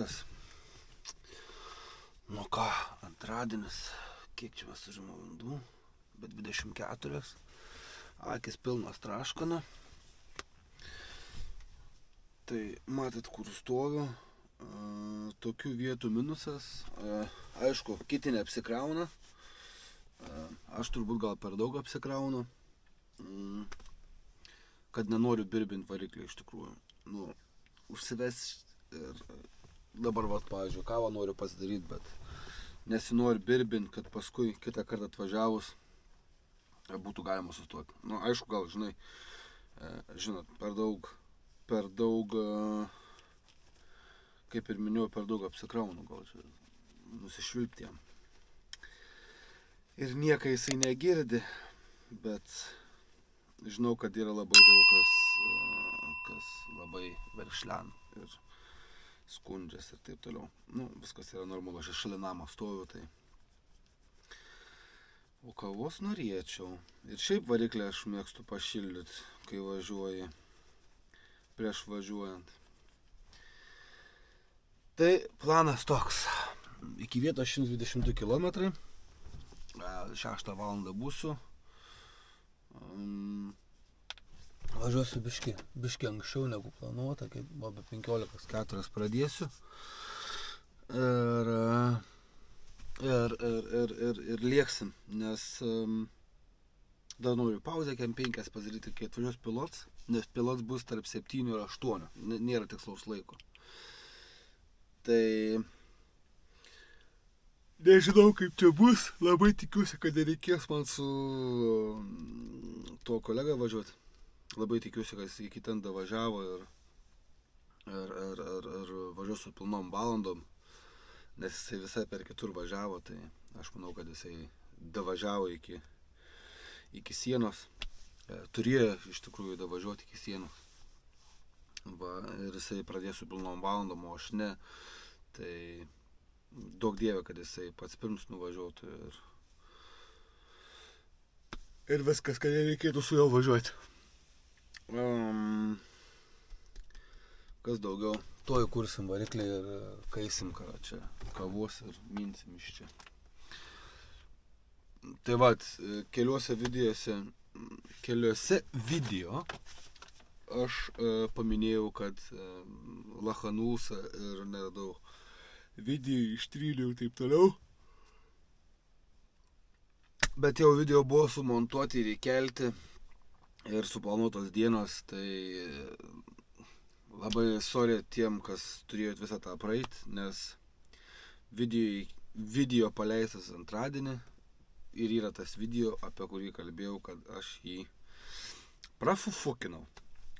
rytas. Nu ką, antradienis, kiek čia mes turim valandų, bet 24, akis pilnas traškana. Tai matot, kur stoviu, tokių vietų minusas, aišku, kiti neapsikrauna, aš turbūt gal per daug apsikraunu, kad nenoriu birbinti variklį iš tikrųjų. Nu, užsives ir dabar, pavyzdžiui, kavą noriu pasidaryti, bet nesinori birbinti, kad paskui kitą kartą atvažiavus būtų galima sustoti. Nu, aišku, gal, žinot, per daug, kaip ir minėjau, per daug apsikraunu, gal čia nusišvilpti jam. Ir niekai jisai negirdi, bet žinau, kad yra labai daug kas labai verkšlen ir skundžias ir taip toliau. Nu, viskas yra normalu, aš šalia namo stoviu, tai. O kavos norėčiau. Ir šiaip variklį aš mėgstu pašildyti, kai važiuoji, prieš važiuojant. Tai planas toks. Iki vietos 122 km. 6 valandą būsiu. Važiuosiu biški anksčiau negu planuota, kaip be 15:04 pradėsiu. Ir lieksim, nes dar noriu pauzę kem 5 padaryti, kai atvažiuos pilots, nes pilots bus tarp 7 ir 8, nėra tikslaus laiko. Tai nežinau, kaip čia bus, labai tikiuosi, kad nereikės man su tuo kolega važiuoti. Labai tikiuosi, kad jis iki ten davažiavo ir važiuos su pilnom valandom, nes jisai visai per kitur važiavo, tai aš manau, kad jisai davažiavo iki sienos. Turėjo iš tikrųjų davažiuoti iki sienos. Va, ir jisai pradės su pilnom valandom, o aš ne. Tai daug dievė, kad jisai pats pirms nuvažiuotų ir viskas, kad nereikėtų su juo važiuoti. Kas daugiau, tuoj kursim variklį ir kaisim čia kavos ir minsim iš čia. Tai vat, keliuose video aš paminėjau, kad Lachanusą ir neradau video, ištryliau ir taip toliau. Bet jau video buvo sumontuoti ir įkelti ir suplanuotos dienos, tai labai sorry tiem, kas turėjot visą tą praeit, nes video paleistas antradienį ir yra tas video, apie kurį kalbėjau, kad aš jį prafufukinau.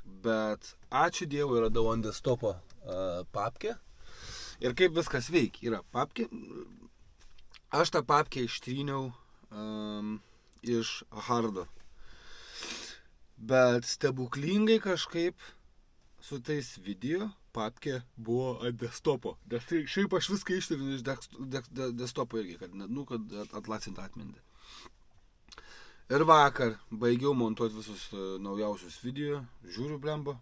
Bet ačiū Dievui radau ant desktopo papkę ir kaip viskas veikia. Yra papkė, aš tą papkę ištryniau iš hardo. Bet stebuklingai kažkaip su tais video papkė buvo ant desktopo. Tai šiaip aš viską ištrinu iš desktopo irgi, kad atlacinti atmintį. Ir vakar baigiau montuoti visus naujausius video, žiūriu blemba,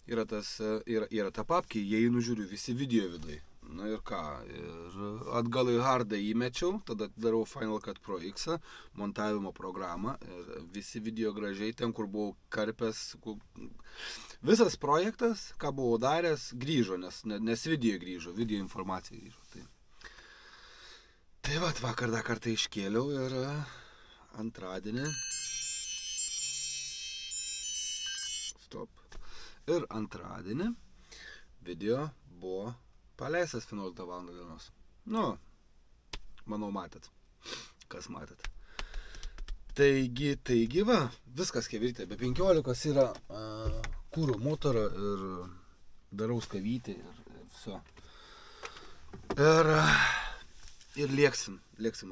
yra ta papkė, įeinu žiūriu visi video vidai. Na ir ką, ir atgal į hardą įmečiau, tada darau Final Cut Pro X, montavimo programą, ir visi video gražiai, ten kur buvau karpęs, visas projektas, ką buvau daręs, grįžo, nes video grįžo, video informacija grįžo. Tai vat, vakar dar kartą iškėliau ir antradienį, ir antradienį video buvo paleistas 11 val. Dienos. Nu, manau matėt. Kas matėt. Taigi va, viskas kevirtė. Be 15 yra kūro motorą ir darau skavytį ir viso. Ir lieksim,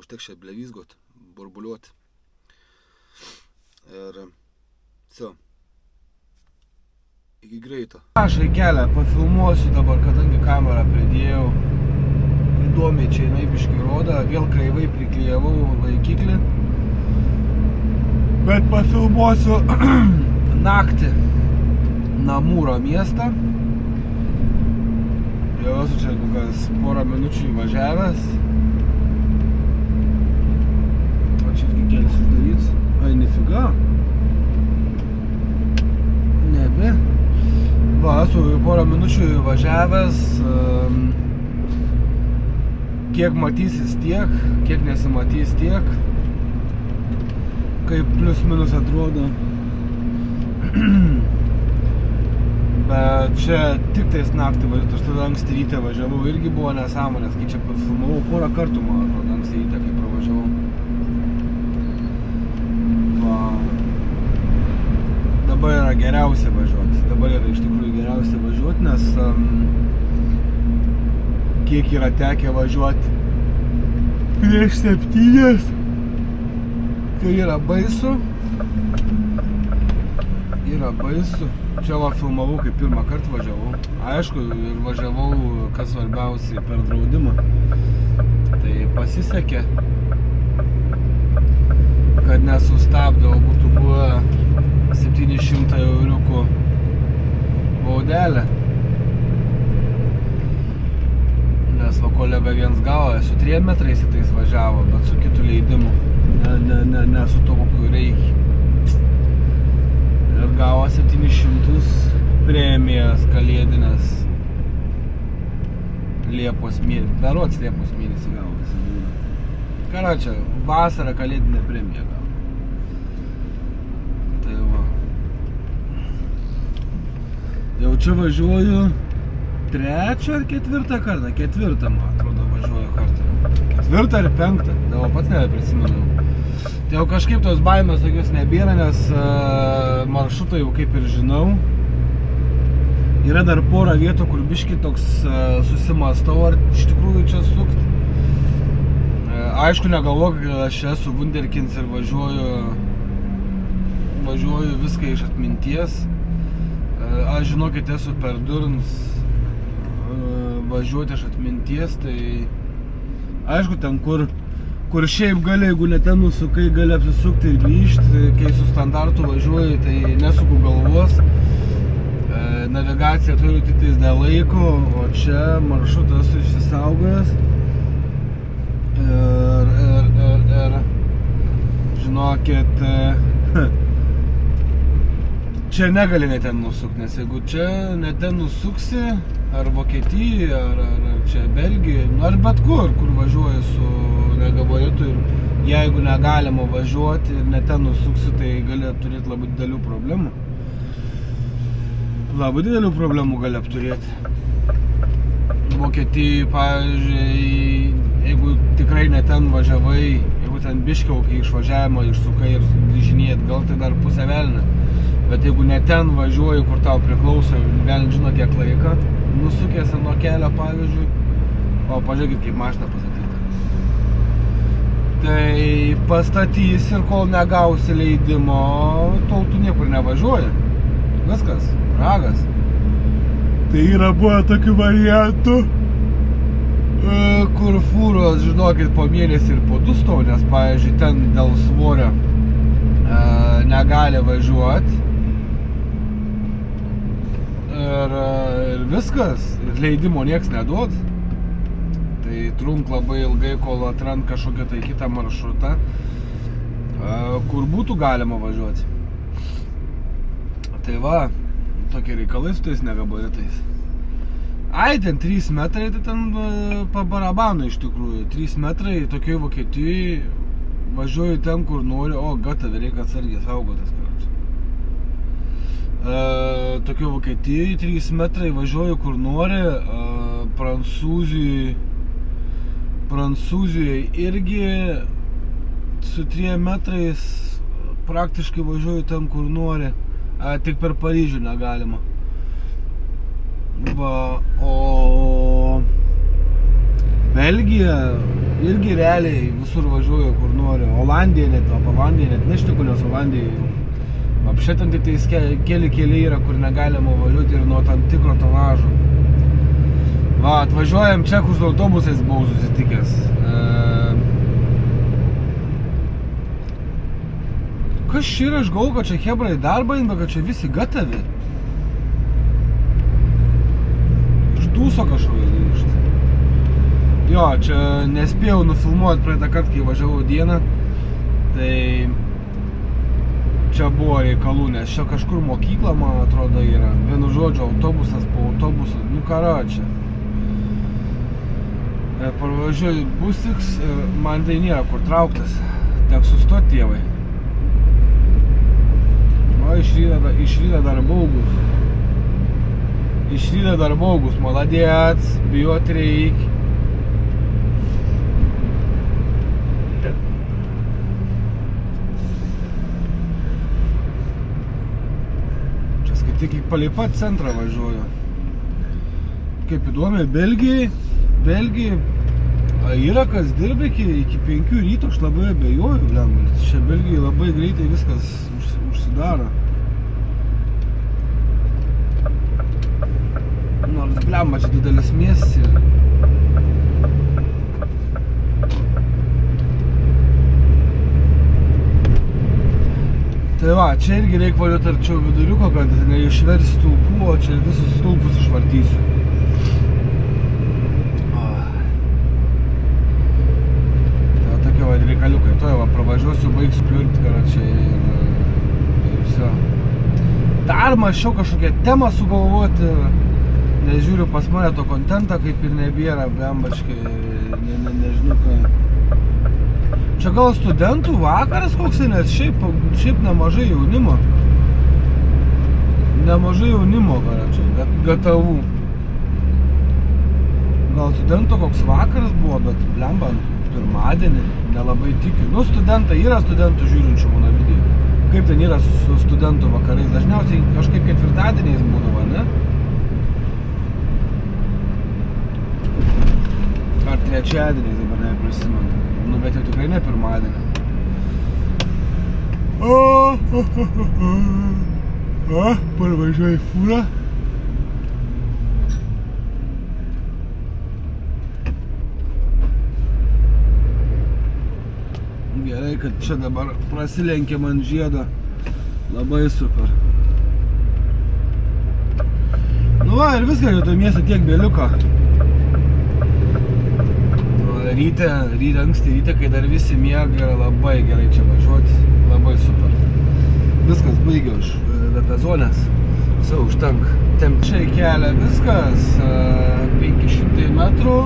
užteks čia blevizgot, burbuliuoti. Ir viso. Iki greito. Aš kelią pafilmuosiu dabar, kadangi kamerą pridėjau. Įdomiai čia jinai biškai rodo, vėl kreivai priklijavau laikiklį. Bet pafilmuosiu naktį Namūro miestą. Jau esu čia kokias porą minučių įvažiavęs. O čia irgi kelias uždaryts. Ai, nefiga. Nebe. Va, esu porą minučių įvažiavęs. Kiek matysis tiek, kiek nesimatys tiek. Kaip plius minus atrodo. Bet čia tik tais naktį važiuoti, aš tada anksti ryte važiavau, irgi buvo nesąmonės, kai čia filmavau porą kartų, man atrodo, anksti ryte, kai pravažiavau. Va. Dabar yra geriausia važiuoti, nes kiek yra tekę važiuoti prieš 7, tai yra baisu. Čia va filmavau, kai pirmą kartą važiavau. Aišku, ir važiavau, kas svarbiausiai, per draudimą. Tai pasisekė, kad nesustabdau, būtų buvę 700 euriukų baudelė. Nes va kolega viens gavo, su 3 metrais į tais važiavo, bet su kitu leidimu. Ne su to, kokiu reikia. Ir gavo 700 premijas kalėdinės Liepos mėnesį. Berods Liepos mėnesį gavo. Karočią, vasarą kalėdinę premiją gavo. Tai va. Jau čia važiuoju 3 ar 4 kartą. 4, man atrodo, važiuoju kartą. 4 ar 5, dėl pats nebeprisimenu. Tai jau kažkaip tos baimės tokios nebėra, nes maršrutą jau kaip ir žinau. Yra dar porą vietų, kur biški toks susimastau, ar iš tikrųjų čia sukti. Aišku, negalvoju, kad aš esu Wunderkinds ir važiuoju viską iš atminties. Aš žinokit, esu per durns važiuoti iš atminties, tai aišku, ten kur šiaip gali, jeigu ne ten nusukai, gali apsisukti ir grįžti. Kai su standartu važiuoji, tai nesuku galvos. Navigacija turi tik tais dėl laiko, o čia maršrutą esu išsisaugojęs. Ir žinokit, čia negali ne ten nusukti, nes jeigu čia ne ten nusuksi, ar Vokietijai, ar čia Belgijai, ar bet kur važiuoji su negabaritu ir jeigu negalima važiuoti ir ne ten nusuksi, tai gali turėti labai didelių problemų. Gali apturėti. Vokietijai, pavyzdžiui, jeigu tikrai ne ten važiavai, jeigu ten biškiau, kai išvažiavimą išsukai ir grįžinėjai atgal, tai dar pusę velnio. Bet jeigu ne ten važiuoji, kur tau priklauso, velnio žino kiek laiką, nusukėsi nuo kelio, pavyzdžiui, o pažiūrėkit, kaip mašina pastatyta. Tai pastatys ir kol negausi leidimo, tol tu niekur nevažiuoji. Viskas, ragas. Tai yra buvo tokių variantų, kur fūros, žinokit, po mėnesį ir po 2 stovi, nes, pavyzdžiui, ten dėl svorio negali važiuoti. Ir viskas, ir leidimo nieks neduod. Tai trunk labai ilgai, kol atrand kažkokią tai kitą maršrutą, kur būtų galima važiuoti. Tai va, tokie reikalai su tais negabaritais. Ai, ten 3 metrai, tai ten pabarabano iš tikrųjų. 3 metrai tokioj Vokietijai, važiuoju ten, kur noriu, o gatavė, reikia atsargiai saugotis. Tokioj Vokietijai 3 metrai, važiuoju kur nori, Prancūzijoje irgi su 3 metrais praktiškai važiuoju ten, kur nori. Tik per Paryžių negalima. Va, o Belgija irgi realiai visur važiuoju, kur nori. Olandija net, neštikų, nes Olandijai apšėtant tai keli yra, kur negalima važiuoti ir nuo tam tikro tonažo. Va, atvažiuojam čia, kur su autobusais buvau susitikęs. Kas čia yra, aš galvoju, kad čia hebra į darbą eina, kad čia visi gatavi. Iš tūso kažkokio grįžti. Jo, čia nespėjau nufilmuoti praeitą kartą, kai važiavau dieną, tai čia buvo reikalų, nes čia kažkur mokykla, man atrodo, yra. Vienu žodžiu, autobusas po autobusu, nu kara čia. Parvažiuoju busiks, man tai nėra kur trauktis, tek sustoti tėvai. O išryda dar baugus. Išryda dar baugus, maladėts, bijot reik. Čia skaityk, palei pat centrą važiuoju. Kaip įdomi, Belgijai yra kas dirba iki 5 ryto, aš labai abejoju, blembalis. Čia Belgijai labai greitai viskas užsidaro. Nors blemba, čia didelis miestas yra. Tai va, čia irgi reikia važiuoti arčiau viduriuko, kad neišversti stulpų, o čia visus stulpus išvartysiu. Reikaliukai, tuoj va pravažiuosiu, baigsiu pliurti karačiai ir viso. Dar mačiau kažkokią temą sugalvoti, nes žiūriu pas mane to kontentą kaip ir nebėra, blembačkai, nežinau ką. Čia gal studentų vakaras koksai, nes šiaip nemažai jaunimo. Nemažai jaunimo karačiai, gatavų. Gal studentų koks vakaras buvo, bet blemba, pirmadienį, nelabai tikiu. Nu, yra studentų žiūrinčių mano video. Kaip ten yra su studentų vakarais? Dažniausiai kažkaip ketvirtadieniais būdavo, ne? Ar trečiadieniais, dabar neprisimenu. Nu, bet jau tikrai ne pirmadienį. Parvažiuoju fūrą. Gerai, kad čia dabar prasilenkė man žiedą. Labai super. Nu va, ir viską, jau to miesto tiek bėliuko. Anksti ryte, kai dar visi miega, yra labai gerai čia važiuoti. Labai super. Viskas, baigiau iš Vepezonės. Visą užtenka. Tempčiai kelia viskas. 500 metrų.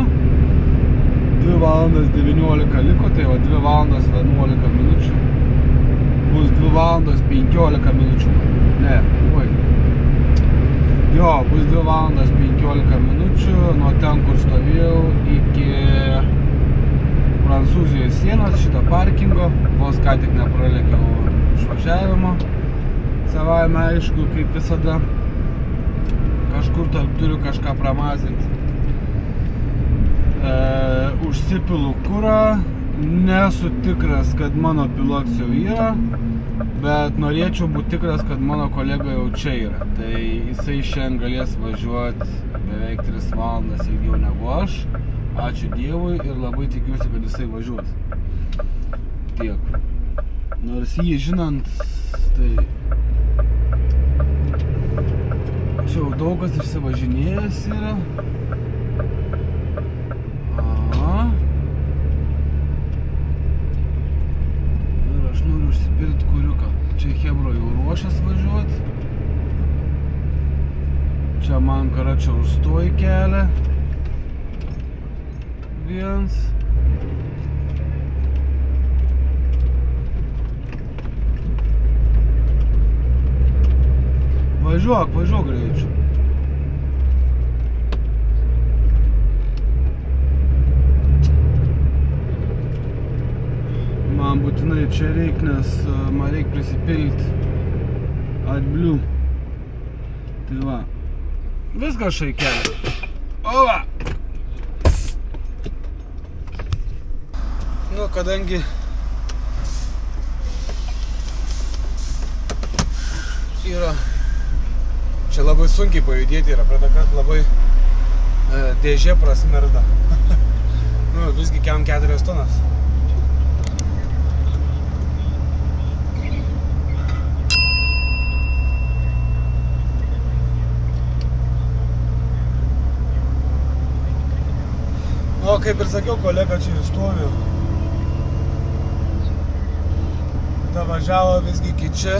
2 valandas 19 liko, tai va 2 valandas 11 minučių. Bus 2 valandas 15 minučių. Ne, oi. Jo, bus 2 valandas 15 minučių nuo ten, kur stovėjau, iki Prancūzijos sienos, šito parkingo. Vos ką tik nepralėkiau išvažiavimo. Savaime aišku, kaip visada. Kažkur tarp turiu kažką pramazinti. Užsipilu kurą, nesu tikras, kad mano pilotas jau yra, bet norėčiau būti tikras, kad mano kolega jau čia yra. Tai jisai šiandien galės važiuoti beveik 3 valandas ilgiau negu aš. Ačiū Dievui ir labai tikiuosi, kad jisai važiuos. Tiek. Nors jį žinant, tai čia jau daug kas išsivažinėjęs yra. Noriu užsipirkti kuriuką. Čia Hebro jau ruošias važiuoti. Čia man karačia užstoji kelią. Viens. Važiuok greičiu. Man būtinai čia reik, nes man reik prisipilti AdBlue. Tai va. Viskas šai kelia. O va! Nu, kadangi yra čia labai sunkiai pajudėti yra, pradė, kad labai dėžė prasmerda. Nu, visgi kiam 4 tonas. kaip ir sakiau, kolega čia ir stovi. Ta važiavo visgi iki čia.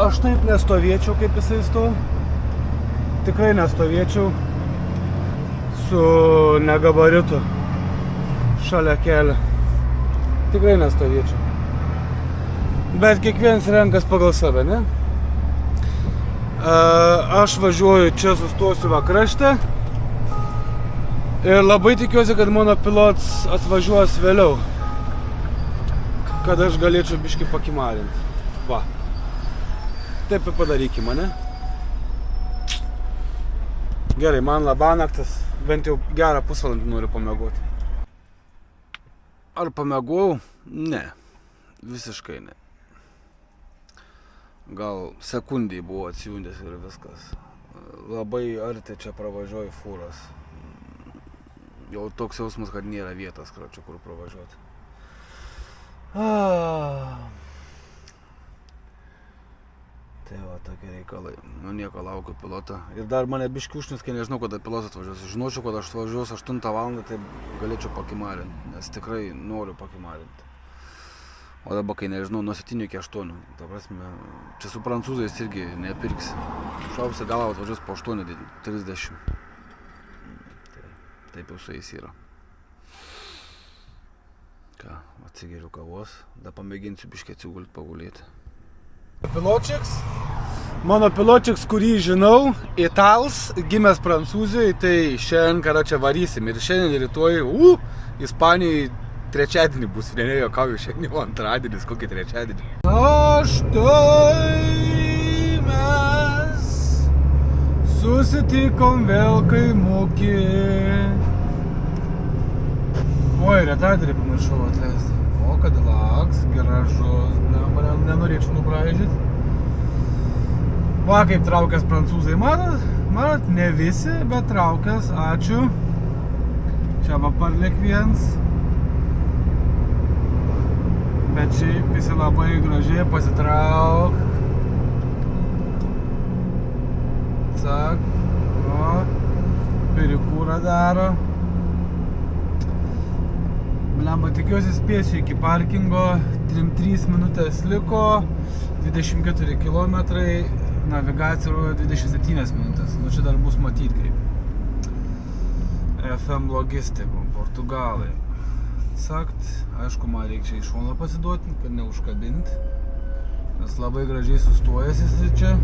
Aš taip nestovėčiau, kaip jisai stovi. Tikrai nestovėčiau su negabaritu šalia kelio. Tikrai nestovėčiau. Bet kiekvienas renkas pagal save, ne? Aš važiuoju čia, sustosiu va krašte. Ir labai tikiuosi, kad mano pilotas atvažiuos vėliau. Kad aš galėčiau biškį pakimarinti. Va. Taip ir padarykime, ne? Gerai, man labanaktis. Bent jau gerą pusvalandį noriu pamiegoti. Ar pamiegojau? Ne. Visiškai ne. Gal sekundį buvo atsijundęs ir viskas. Labai arti čia pravažiuoju fūras. Jau toks jausmas, kad nėra vietos, kračiu, kur pravažiuoti. Tai va, tokie reikalai. Nu nieko, laukiu pilotą. Ir dar mane biškį užniskė, nežinau, kada pilotas atvažiuos. Žinočiau, kad aš atvažiuos 8 valandą, tai galėčiau pakimarinti, nes tikrai noriu pakimarinti. O dabar, kai nežinau, nuo 7 iki 8. Ta prasme, čia su prancūzais irgi nepirksi. Šausia galva atvažiuos po 8:30. Taip jau su jais yra. Ką, atsigeriu kavos. Dar pamėginsiu biškį atsigulti pagulėti. Piločiks. Mano piločiks, kurį žinau, itals, gimęs Prancūzijoje, tai šiandien kada čia varysim. Ir šiandien ir rytoj, Ispanijai trečiadienį bus. Ne, jokauju, šiandien jau antradienis, kokį trečiadienį. Štai mes susitikom vėl kaimukį. Oi, retadienį pamiršau atleisti. O, Cadillacs, gražus, nenorėčiau nubraižyti. Va, kaip traukęs prancūzai, matot, ne visi, bet traukęs, ačiū. Čia va parlėk viens. Bet šiaip visi labai gražiai pasitrauk. Cak, o, perikūrą daro. Blemba, tikiuosi spėsiu iki parkingo, 3 minutės liko, 24 kilometrai, navigacija rodo 27 minutės. Nu čia dar bus matyti kaip. FM Logistikų, Portugalai. Sakt, aišku, man reikia iš šono pasiduoti, kad neužkabinti, nes labai gražiai sustojasi čia.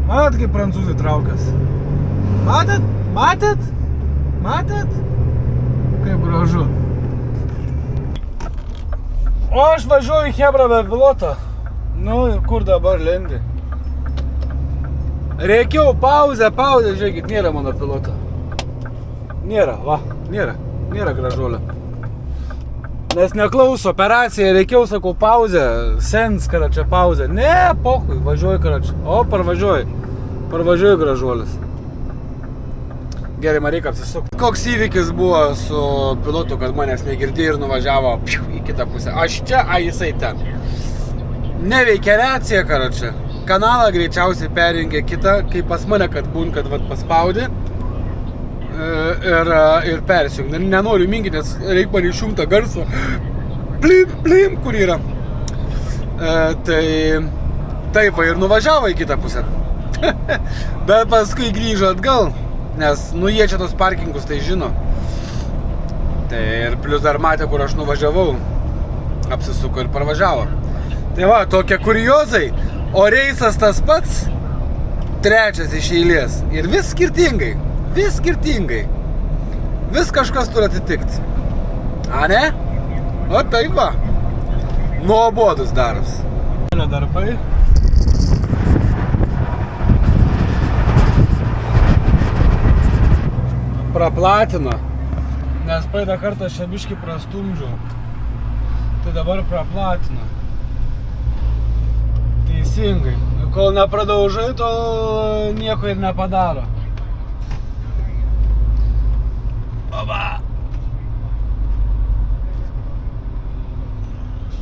Matot, kaip prancūzai traukęs? Matot? Matot? Matot? Kaip gražu. O aš važiuoju chebra be piloto. Nu ir kur dabar lendi? Reikiau pauzę, žiūrėkit, nėra mano piloto. Nėra, va, nėra gražuolio. Nes neklauso operacija, reikiau, sakau, pauzę, sens, kada čia pauzę. Ne, pochui, važiuoju, kada čia. O, parvažiuoju gražuolis. Gerai, man reikia apsisukti. Koks įvykis buvo su pilotu, kad manęs negirdėjo ir nuvažiavo į kitą pusę. Aš čia, jisai ten. Neveikia racija, karočią. Kanalą greičiausiai perjungė kitą, kaip pas mane, kad būn, kad vat paspaudė. Ir persijungė. Nenoriu mingi, nes reikia man išjungtą garsą. Plim, kur yra. Taip, ir nuvažiavo į kitą pusę. Bet paskui grįžo atgal. Nes, jie čia tos parkingus tai žino. Tai ir plius dar matė, kur aš nuvažiavau. Apsisuko ir parvažiavo. Tai va, tokie kuriozai. O reisas tas pats, 3 iš eilės. Ir vis skirtingai. Vis kažkas turi atitikti. A ne? O taip va. Nuobodus daros. Darbai. Praplatino, nes praeitą kartą aš čia biškį prastumdžiau, tai dabar praplatino. Teisingai. Kol nepradaužai, tol nieko ir nepadaro. Oba!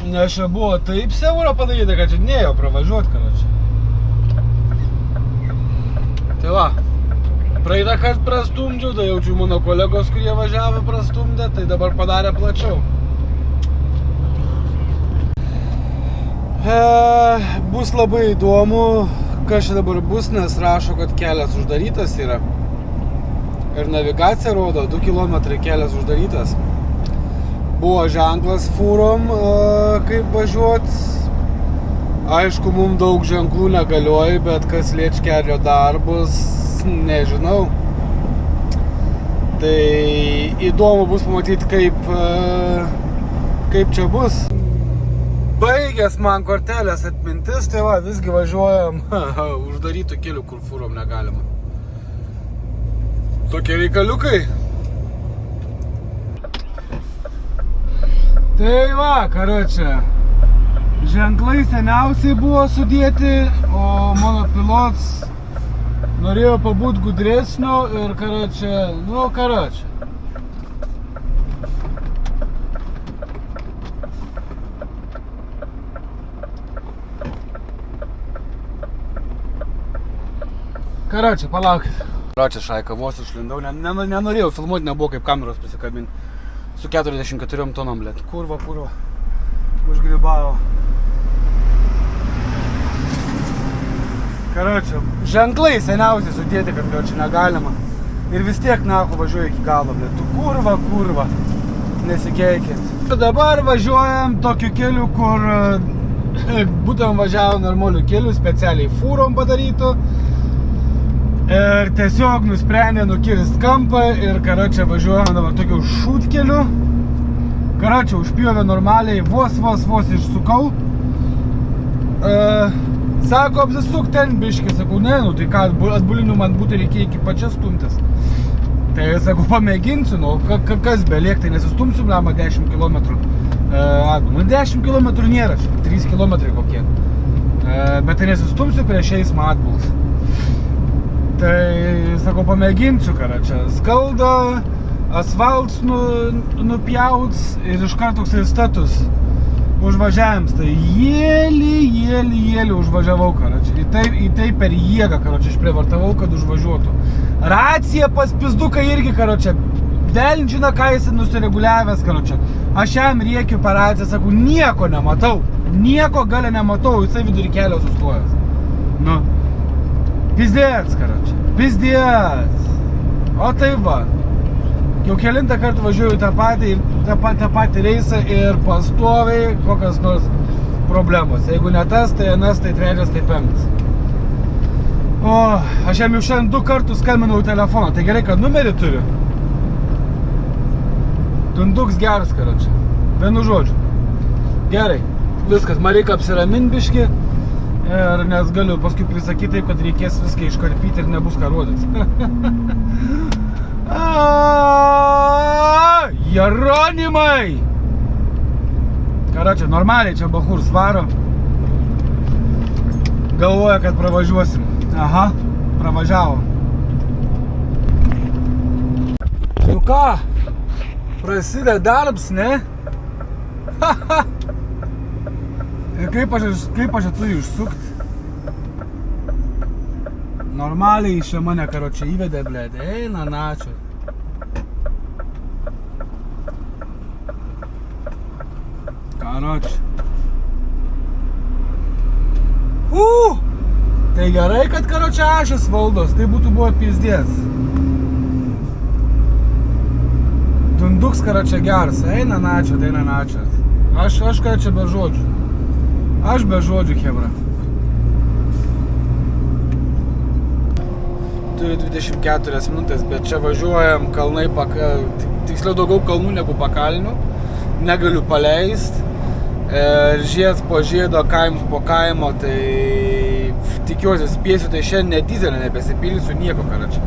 Nes čia buvo taip siaura padaryta, kad čia nėjo pravažiuoti, kada čia. Tai Tai va, praeitą kartą prastumdžiau, tai jaučiu mano kolegos, kurie važiavo prastumdė, tai dabar padarė plačiau. Bus labai įdomu, kas čia dabar bus, nes rašo, kad kelias uždarytas yra. Ir navigacija rodo, 2 km kelias uždarytas. Buvo ženklas fūrom, kaip važiuot. Aišku, mums daug ženklų negalioja, bet kas liečia kelio darbus, nežinau. Tai įdomu bus pamatyti, kaip čia bus. Baigęs man kortelės atmintis, tai va, visgi važiuojam uždarytų kelių, kur fūrom negalima. Tokie reikaliukai. Tai va, karočią. Ženklai seniausiai buvo sudėti, o mano pilotas norėjo pabūt gudresnio ir karočią. Karočią, palaukit. Karočią, šaika, vos išlindau, nenorėjau filmuoti, nebuvo kaip kameros prisikabinti. Su 44 tonom, blėt. Kurva. Užgribavo. Karočią, ženklai seniausiai sudėti, kad karočią negalima. Ir vis tiek nahu važiuoju iki galo, blėt. Tu kurva. Nesikeikit. Dabar važiuojam tokiu keliu, kur būtent važiavo normalių kelių, specialiai fūrom padarytų. Ir tiesiog nusprendė nukirst kampą ir karočią važiuojam dabar tokiu šūtkeliu. Karočią užpjovė normaliai, vos išsukau. Sako, apsisuk ten biškį, sakau, ne, nu tai ką, atbulinių man būtų reikia iki pačias stumtis. Tai sakau, pamėginsiu, nu, kas beliek, tai nesistumsiu, blema, 10 km. Nu, 10 km nėra, 3 km kokie. Bet tai nesistumsiu prieš eismą atbuls. Tai, sakau, pamėginsiu, karočią, skalda, asfalts nupjauts ir iš karto toksai status užvažiavams. Tai jėlį užvažiavau, karočią. Į tai per jėgą, karočią, išprievartavau, kad užvažiuotų. Racija pas pizduką irgi, karočią. Velnžina, ką jis nusireguliavęs, karočią. Aš jam rėkiu per raciją, sakau, nieko nematau. Nieko gale nematau, jisai vidurį kelio sustojęs. Nu. Pizdėts, karočią. Pizdėts. O tai va. Jau kelintą kartą važiuoju tą patį reisą ir pastoviai kokios nors problemos. Jeigu ne tas, tai anas, tai trečias, tai penktas. O, aš jam jau šiandien 2 kartus skambinau telefoną. Tai gerai, kad numerį turiu. Tunduks geras, karočią. Vienu žodžiu. Gerai. Viskas, man reikia apsiraminti biškį. Ir nes galiu paskui prisakyti taip, kad reikės viską iškarpyti ir nebus ką rodyti. Jeronimai! Karočią, normaliai čia bachur svaro. Galvoja, kad pravažiuosim. Aha, pravažiavo. Nu ką? Prasideda darbs, ne? Ir kaip aš turiu išsukti? Normaliai iš mane, karočią, įvedė, blėdė. Eina, načio. Karočią. Tai gerai, kad karočią ašas valdos, tai būtų buvo pizdės. Tunduks, karočią, geras. Eina, načio, tai eina, načio. Aš karočią be žodžių. Aš be žodžių, hebra. Turiu 24 minutės, bet čia važiuojam kalnai, tiksliau daugiau kalnų negu pakalnių. Negaliu paleist. Žieds po žiedo, kaimus po kaimo, tai tikiuosi spėsiu, tai šiandien ne dizelį nebesipilsiu, nieko, karočią.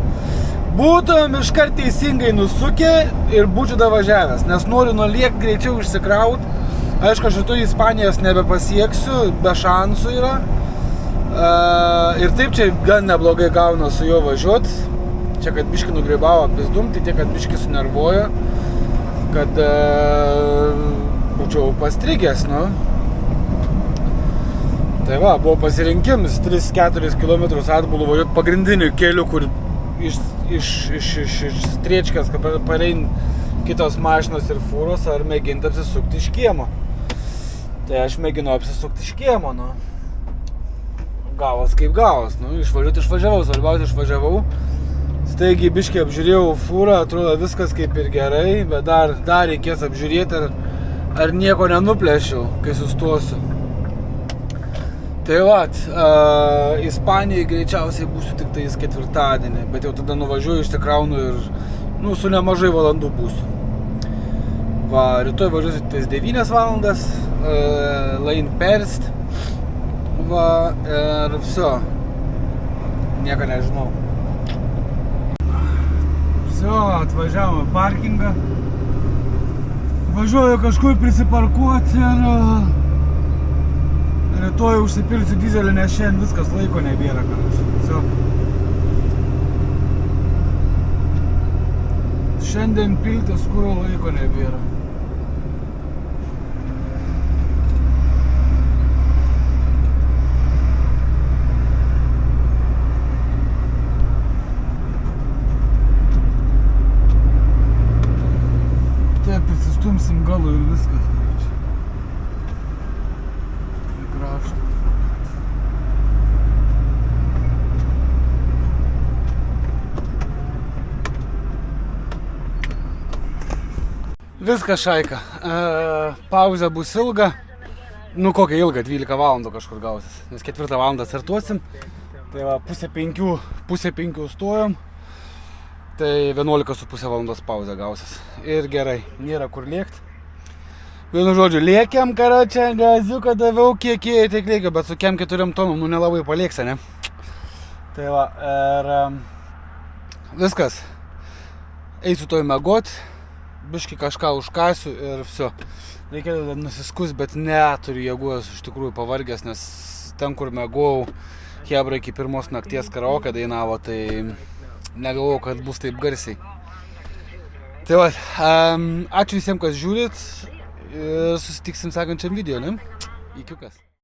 Būtum iškart teisingai nusukę ir būčiau davažiavęs, nes noriu nuliek greičiau išsikraut. Aišku, aš šitų Ispanijos nebepasieksiu, be šansų yra. Ir taip čia gan neblogai gauna su juo važiuot. Čia, kad biškį nugribavo pizdum, tai tiek, kad biškį sunervuoja, kad būčiau pastrigęs, nu. Tai va, buvo pasirinkimas 3-4 km atbulų važiuoti pagrindiniu keliu, kur iš striečkės parein kitos mašinos ir fūros, ar mėginti apsisukti iš kiemo. Tai aš mėginau apsisukti iš kiemo, nu. Gavos kaip gavos, nu, išvažiavau, svarbiausia išvažiavau. Staigiai biškai apžiūrėjau fūrą, atrodo viskas kaip ir gerai, bet dar reikės apžiūrėti, ar nieko nenuplėšiau, kai sustosiu. Tai vat, Ispanijai greičiausiai būsiu tik tais ketvirtadienį, bet jau tada nuvažiuoju, išsikraunu ir, nu, su nemažai valandų būsiu. Va, rytoj važiuosiu tais 9 valandas, Lain Perst, va, ir viso, nieko nežinau. Viso, atvažiavome parkingą, važiuoju kažkur prisiparkuoti ir rytoj užsipilsiu dizelį, nes šiandien viskas laiko nebėra, viso. Šiandien piltis kuro laiko nebėra. Taip, prisistumsim galų ir viskas. Viskas, šaika. Pauzė bus ilga. Nu, kokia ilga, 12 valandų kažkur gausis. Nes 4 valandą startuosim. Tai va, pusė 5 stojom. Tai 11,5 valandos pauzė gausis. Ir gerai, nėra kur lėkti. Vienu žodžiu, lėkiam, karočią, gaziuką daviau, kiek tiek lėkiu, bet su 4 tonom, nu, nelabai palėksi, ne? Tai va, ir viskas. Eisiu toj miegot. Biškai kažką užkasiu ir viso. Reikėtų nusiskus, bet neturiu jėgos, iš tikrųjų pavargęs, nes ten, kur mėgau, hebra iki 1 nakties karaoke dainavo, tai negalvojau, kad bus taip garsiai. Tai va, ačiū visiems, kas žiūrit ir susitiksim sekančiam video, ne? Ikiukas.